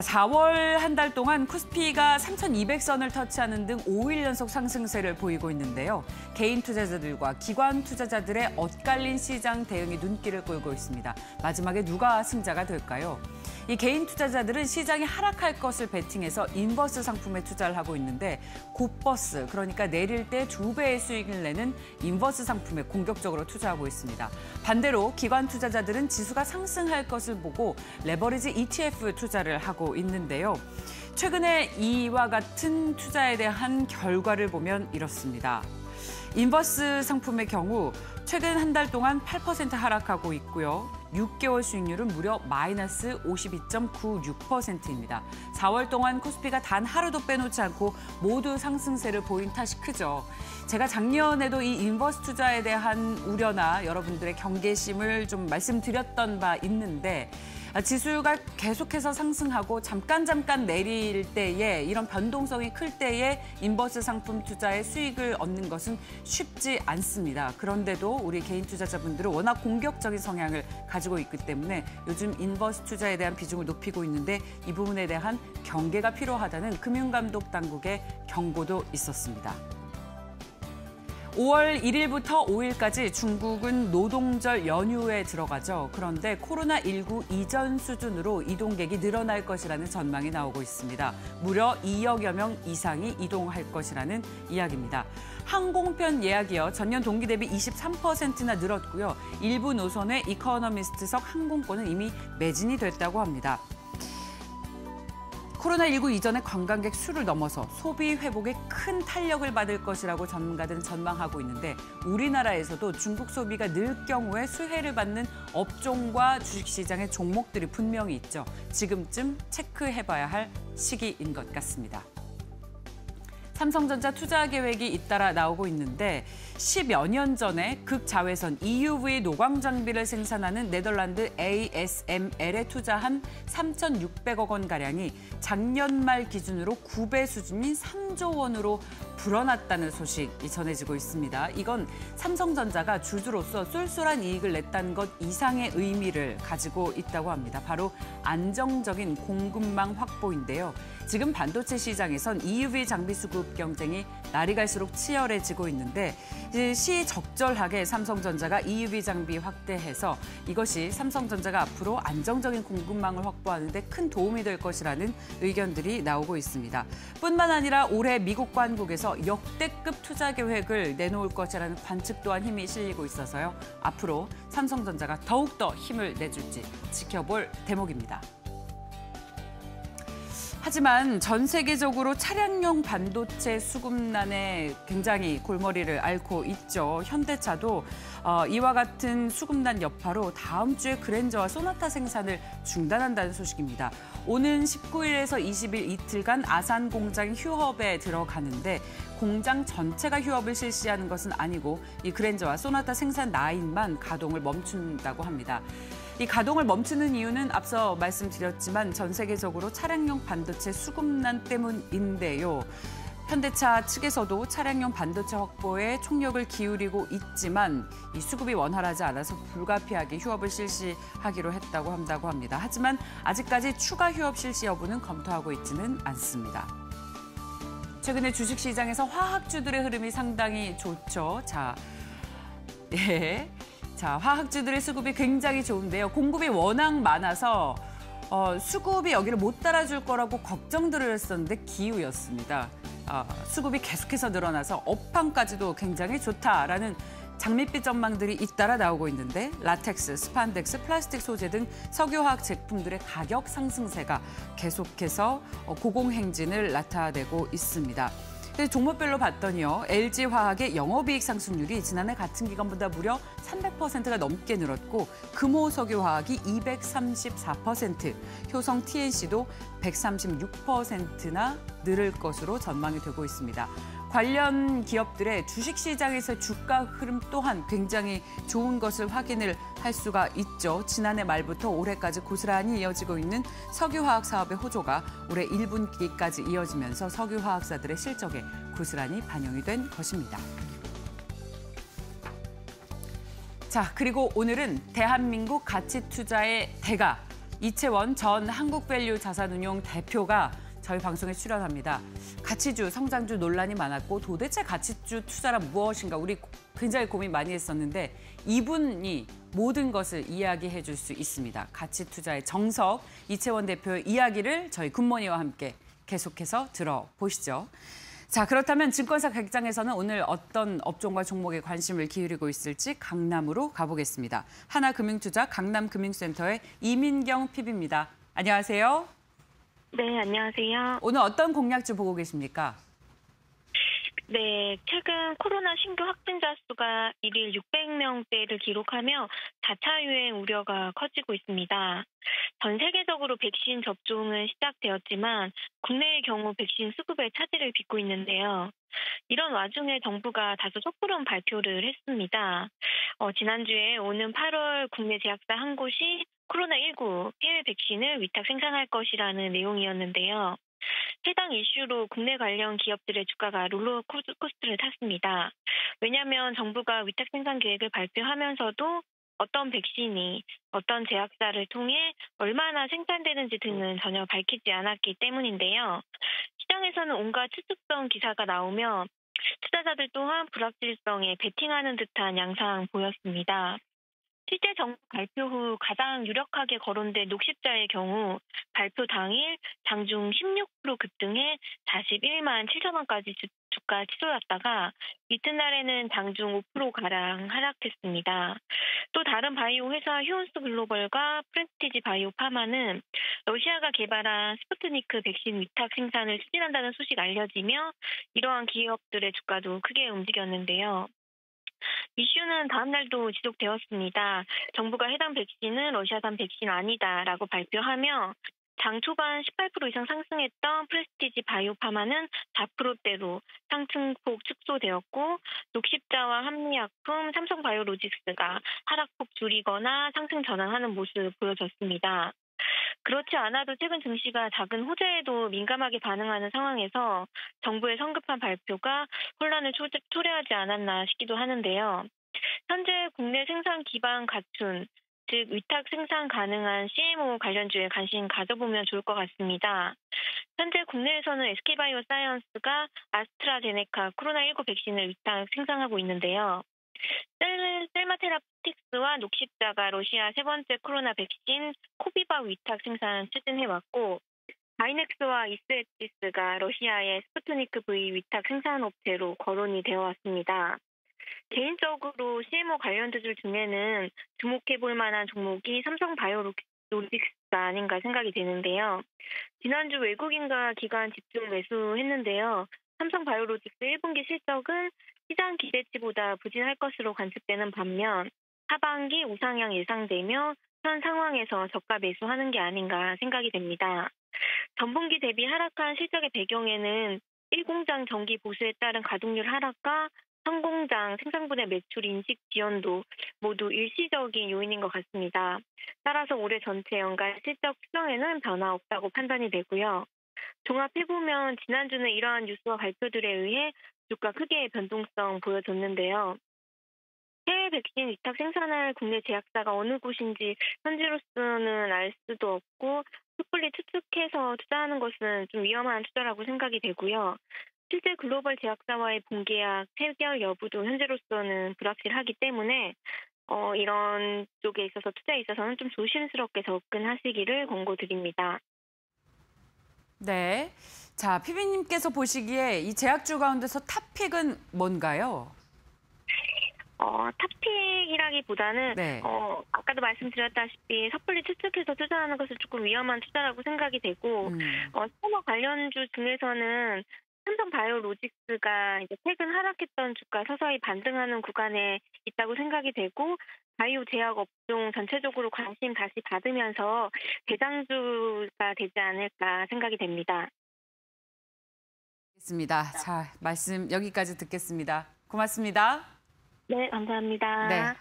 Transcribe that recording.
4월 한 달 동안 코스피가 3,200선을 터치하는 등 5일 연속 상승세를 보이고 있는데요. 개인 투자자들과 기관 투자자들의 엇갈린 시장 대응이 눈길을 끌고 있습니다. 마지막에 누가 승자가 될까요? 이 개인 투자자들은 시장이 하락할 것을 베팅해서 인버스 상품에 투자를 하고 있는데 굿버스, 그러니까 내릴 때 2배의 수익을 내는 인버스 상품에 공격적으로 투자하고 있습니다. 반대로 기관 투자자들은 지수가 상승할 것을 보고 레버리지 ETF 투자를 하고 있는데요. 최근에 이와 같은 투자에 대한 결과를 보면 이렇습니다. 인버스 상품의 경우 최근 한 달 동안 8% 하락하고 있고요. 6개월 수익률은 무려 마이너스 52.96%입니다. 4월 동안 코스피가 단 하루도 빼놓지 않고 모두 상승세를 보인 탓이 크죠. 제가 작년에도 이 인버스 투자에 대한 우려나 여러분들의 경계심을 좀 말씀드렸던 바 있는데 지수가 계속해서 상승하고 잠깐 내릴 때에 이런 변동성이 클 때에 인버스 상품 투자의 수익을 얻는 것은 쉽지 않습니다. 그런데도 우리 개인 투자자분들은 워낙 공격적인 성향을 가지고 있기 때문에 요즘 인버스 투자에 대한 비중을 높이고 있는데 이 부분에 대한 경계가 필요하다는 금융감독 당국의 경고도 있었습니다. 5월 1일부터 5일까지 중국은 노동절 연휴에 들어가죠. 그런데 코로나19 이전 수준으로 이동객이 늘어날 것이라는 전망이 나오고 있습니다. 무려 2억여 명 이상이 이동할 것이라는 이야기입니다. 항공편 예약이요. 전년 동기 대비 23%나 늘었고요. 일부 노선의 이코노미스트석 항공권은 이미 매진이 됐다고 합니다. 코로나19 이전의 관광객 수를 넘어서 소비 회복에 큰 탄력을 받을 것이라고 전문가들은 전망하고 있는데 우리나라에서도 중국 소비가 늘 경우에 수혜를 받는 업종과 주식시장의 종목들이 분명히 있죠. 지금쯤 체크해봐야 할 시기인 것 같습니다. 삼성전자 투자 계획이 잇따라 나오고 있는데 10여 년 전에 극자외선 EUV 노광 장비를 생산하는 네덜란드 ASML에 투자한 3,600억 원가량이 작년 말 기준으로 9배 수준인 3조 원으로 불어났다는 소식이 전해지고 있습니다. 이건 삼성전자가 주주로서 쏠쏠한 이익을 냈다는 것 이상의 의미를 가지고 있다고 합니다. 바로 안정적인 공급망 확보인데요. 지금 반도체 시장에선 EUV 장비 수급 경쟁이 날이 갈수록 치열해지고 있는데 시적절하게 삼성전자가 EUV 장비 확대해서 이것이 삼성전자가 앞으로 안정적인 공급망을 확보하는 데 큰 도움이 될 것이라는 의견들이 나오고 있습니다. 뿐만 아니라 올해 미국과 한국에서 역대급 투자 계획을 내놓을 것이라는 관측 또한 힘이 실리고 있어서요. 앞으로 삼성전자가 더욱더 힘을 내줄지 지켜볼 대목입니다. 하지만 전 세계적으로 차량용 반도체 수급난에 굉장히 골머리를 앓고 있죠. 현대차도 이와 같은 수급난 여파로 다음 주에 그랜저와 소나타 생산을 중단한다는 소식입니다. 오는 19일에서 20일 이틀간 아산 공장 휴업에 들어가는데 공장 전체가 휴업을 실시하는 것은 아니고 이 그랜저와 소나타 생산 라인만 가동을 멈춘다고 합니다. 이 가동을 멈추는 이유는 앞서 말씀드렸지만 전 세계적으로 차량용 반도체 수급난 때문인데요. 현대차 측에서도 차량용 반도체 확보에 총력을 기울이고 있지만 이 수급이 원활하지 않아서 불가피하게 휴업을 실시하기로 했다고 합니다. 하지만 아직까지 추가 휴업 실시 여부는 검토하고 있지는 않습니다. 최근에 주식시장에서 화학주들의 흐름이 상당히 좋죠. 화학주들의 수급이 굉장히 좋은데요. 공급이 워낙 많아서 수급이 여기를 못 따라줄 거라고 걱정들을 했었는데 기우였습니다. 수급이 계속해서 늘어나서 업황까지도 굉장히 좋다라는 장밋빛 전망들이 잇따라 나오고 있는데 라텍스, 스판덱스, 플라스틱 소재 등 석유화학 제품들의 가격 상승세가 계속해서 고공행진을 나타내고 있습니다. 종목별로 봤더니요. LG화학의 영업이익 상승률이 지난해 같은 기간보다 무려 300%가 넘게 늘었고 금호석유화학이 234%, 효성 TNC도 136%나 늘을 것으로 전망이 되고 있습니다. 관련 기업들의 주식시장에서 주가 흐름 또한 굉장히 좋은 것을 확인을 할 수가 있죠. 지난해 말부터 올해까지 고스란히 이어지고 있는 석유화학 사업의 호조가 올해 1분기까지 이어지면서 석유화학사들의 실적에 고스란히 반영이 된 것입니다. 그리고 오늘은 대한민국 가치투자의 대가 이채원 전 한국밸류 자산운용 대표가 저희 방송에 출연합니다. 가치주, 성장주 논란이 많았고 도대체 가치주 투자란 무엇인가 우리 굉장히 고민 많이 했었는데 이분이 모든 것을 이야기해 줄 수 있습니다. 가치 투자의 정석, 이채원 대표의 이야기를 저희 굿모닝와 함께 계속해서 들어보시죠. 자, 그렇다면 증권사 각장에서는 오늘 어떤 업종과 종목에 관심을 기울이고 있을지 강남으로 가보겠습니다. 하나금융투자 강남금융센터의 이민경 PB입니다. 안녕하세요. 네, 안녕하세요. 오늘 어떤 공략주 보고 계십니까? 네, 최근 코로나 신규 확진자 수가 일일 600명대를 기록하며 4차 유행 우려가 커지고 있습니다. 전 세계적으로 백신 접종은 시작되었지만 국내의 경우 백신 수급에 차질을 빚고 있는데요. 이런 와중에 정부가 다소 섣부른 발표를 했습니다. 지난주에 오는 8월 국내 제약사 한 곳이 코로나19 해외 백신을 위탁 생산할 것이라는 내용이었는데요. 해당 이슈로 국내 관련 기업들의 주가가 롤러코스터를 탔습니다. 왜냐하면 정부가 위탁 생산 계획을 발표하면서도 어떤 백신이 어떤 제약사를 통해 얼마나 생산되는지 등은 전혀 밝히지 않았기 때문인데요. 시장에서는 온갖 추측성 기사가 나오며 투자자들 또한 불확실성에 베팅하는 듯한 양상 보였습니다. 실제 정부 발표 후 가장 유력하게 거론된 녹십자의 경우 발표 당일 장중 16% 급등해 41만 7천 원까지 주가 치솟았다가 이튿날에는 장중 5%가량 하락했습니다. 또 다른 바이오 회사 휴온스 글로벌과 프레스티지 바이오 파마는 러시아가 개발한 스푸트니크 백신 위탁 생산을 추진한다는 소식이 알려지며 이러한 기업들의 주가도 크게 움직였는데요. 이슈는 다음 날도 지속되었습니다. 정부가 해당 백신은 러시아산 백신 아니다라고 발표하며 장 초반 18% 이상 상승했던 프레스티지 바이오파마는 4%대로 상승폭 축소되었고 녹십자와 한미약품, 삼성바이오로직스가 하락폭 줄이거나 상승 전환하는 모습 보여졌습니다. 그렇지 않아도 최근 증시가 작은 호재에도 민감하게 반응하는 상황에서 정부의 성급한 발표가 혼란을 초래하지 않았나 싶기도 하는데요. 현재 국내 생산 기반 갖춘, 즉 위탁 생산 가능한 CMO 관련주에 관심 가져보면 좋을 것 같습니다. 현재 국내에서는 SK바이오사이언스가 아스트라제네카 코로나19 백신을 위탁 생산하고 있는데요. 셀마테라픽스와 녹십자가 러시아 세 번째 코로나 백신 코비박 위탁 생산 추진해왔고 바이넥스와 이스에티스가 러시아의 스푸트니크 V 위탁 생산 업체로 거론이 되어 왔습니다. 개인적으로 CMO 관련주들 중에는 주목해볼 만한 종목이 삼성바이오로직스가 아닌가 생각이 되는데요. 지난주 외국인과 기관 집중 매수했는데요. 삼성바이오로직스 1분기 실적은 시장 기대치보다 부진할 것으로 관측되는 반면 하반기 우상향 예상되며 현 상황에서 저가 매수하는 게 아닌가 생각이 됩니다. 전분기 대비 하락한 실적의 배경에는 1공장 정기 보수에 따른 가동률 하락과 상공장 생산분해 매출 인식 지연도 모두 일시적인 요인인 것 같습니다. 따라서 올해 전체 연간 실적 추정에는 변화 없다고 판단이 되고요. 종합해보면 지난주는 이러한 뉴스와 발표들에 의해 주가 크게 변동성 보여줬는데요. 해외 백신 위탁 생산할 국내 제약사가 어느 곳인지 현재로서는 알 수도 없고 섣불리 추측해서 투자하는 것은 좀 위험한 투자라고 생각이 되고요. 실제 글로벌 제약사와의 본계약 체결 여부도 현재로서는 불확실하기 때문에 이런 쪽에 있어서 투자에 있어서는 좀 조심스럽게 접근하시기를 권고드립니다. 네. 자, 피비님께서 보시기에 이 제약주 가운데서 탑픽은 뭔가요? 탑픽이라기보다는 네. 아까도 말씀드렸다시피 섣불리 추측해서 투자하는 것은 조금 위험한 투자라고 생각이 되고 스포머 관련주 중에서는 삼성바이오로직스가 이제 최근 하락했던 주가 서서히 반등하는 구간에 있다고 생각이 되고 바이오 제약 업종 전체적으로 관심 다시 받으면서 대장주가 되지 않을까 생각이 됩니다. 알겠습니다. 자, 말씀 여기까지 듣겠습니다. 고맙습니다. 네, 감사합니다. 네.